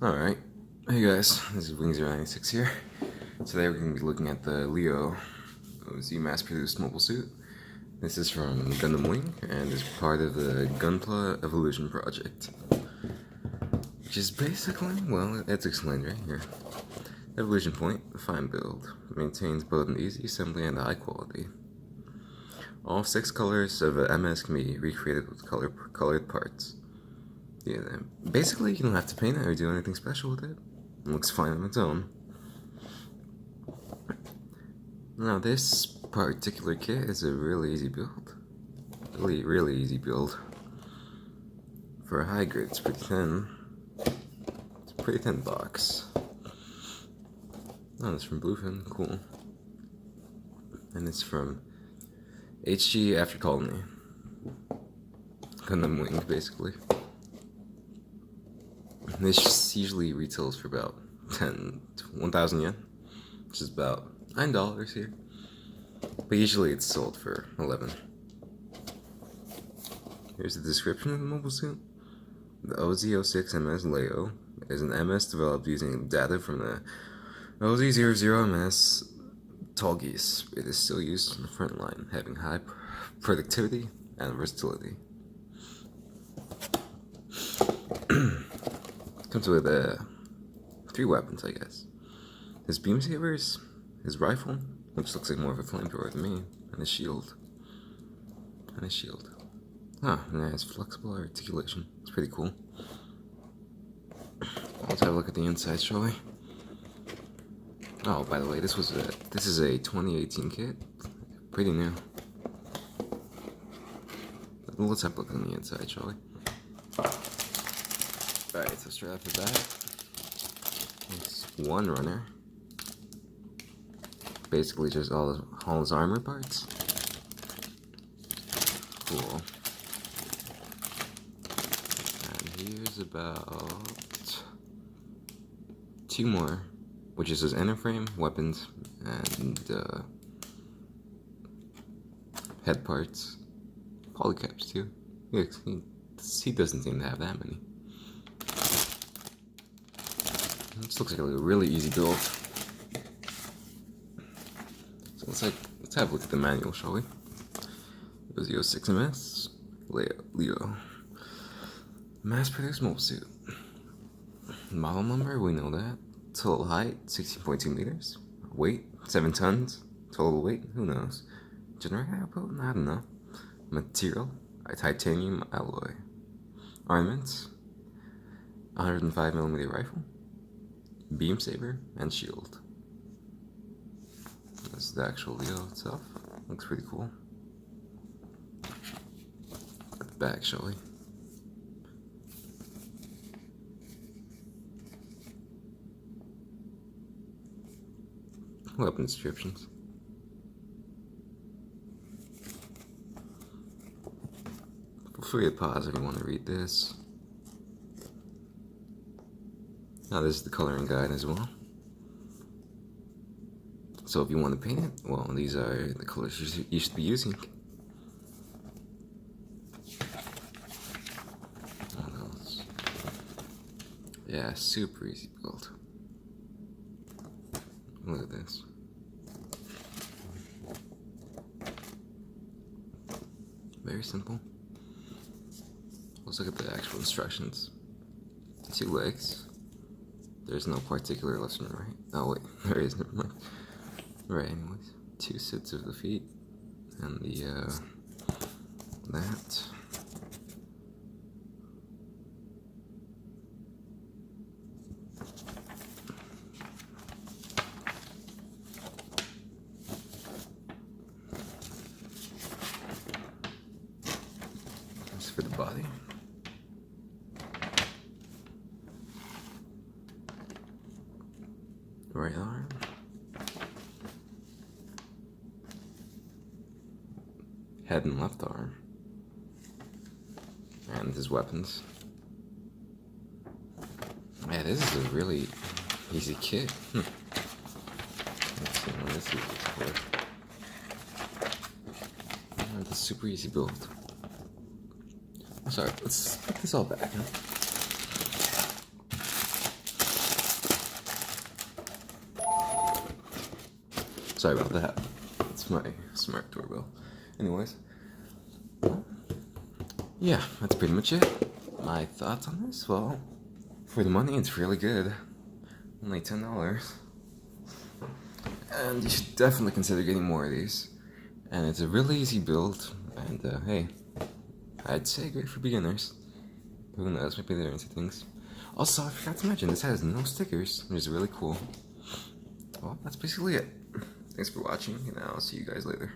Alright, hey guys, this is Wing096 here. Today we're going to be looking at the Leo OZ mass-produced mobile suit. This is from Gundam Wing and is part of the Gunpla Evolution project. Which is basically, well, it's explained right here. Evolution point, fine build, maintains both an easy assembly and high quality. All 6 colors of a MS can be recreated with colored parts. Yeah, basically you don't have to paint it or do anything special with it. It looks fine on its own. Now this particular kit is a really easy build. Really easy build. For a high grade, it's pretty thin. It's a pretty thin box. Oh, it's from Bluefin, cool. And it's from HGAC Colony. Gundam Wing, basically. This usually retails for about 1,000 yen, which is about $9 here. But usually it's sold for 11. Here's the description of the mobile suit. The OZ06 MS LEO is an MS developed using data from the OZ00 MS Tall Geese. It is still used in the front line, having high productivity and versatility. Comes with 3 weapons, I guess. His beam sabers, his rifle, which looks like more of a flamethrower to me, and his shield. And it has flexible articulation. It's pretty cool. Let's have a look at the inside, shall we? Oh, by the way, this is a 2018 kit. Pretty new. Let's have a look on the inside, shall we? Alright, so straight off the bat, it's one runner. Basically just all his armor parts. Cool. And here's about 2 more, which is his inner frame, weapons, and head parts. Polycaps too. He doesn't seem to have that many. This looks like a really easy build. So let's have a look at the manual, shall we? OZ06 MS Leo. Mass-produced mobile suit. Model number, we know that. Total height, 16.2 meters. Weight, 7 tons. Total weight, who knows. Generator output, I don't know. Material, a titanium alloy. Armaments, 105mm rifle. Beam saber and shield. This is the actual Leo itself. Looks pretty cool. Look at the back, shall we? Weapon descriptions. Feel free to pause if you want to read this. Now this is the coloring guide as well. So if you want to paint it, well, these are the colors you should be using. What else? Yeah, super easy build. Look at this. Very simple. Let's look at the actual instructions. 2 legs. There's no particular left and right. Oh wait, there is, never mind. Right, anyways. 2 sets of the feet. And the, that. That's for the body. Right arm. Head and left arm. And his weapons. Yeah, this is a really easy kit. Let's see what this is for. It's a super easy build. Sorry, let's put this all back. sorry about that. It's my smart doorbell. Anyways, yeah, that's pretty much it. My thoughts on this? Well, for the money, it's really good. Only $10. And you should definitely consider getting more of these. And it's a really easy build, and hey, I'd say great for beginners. Who knows, maybe they're into things. Also, I forgot to mention, this has no stickers, which is really cool. Well, that's basically it. Thanks for watching, and I'll see you guys later.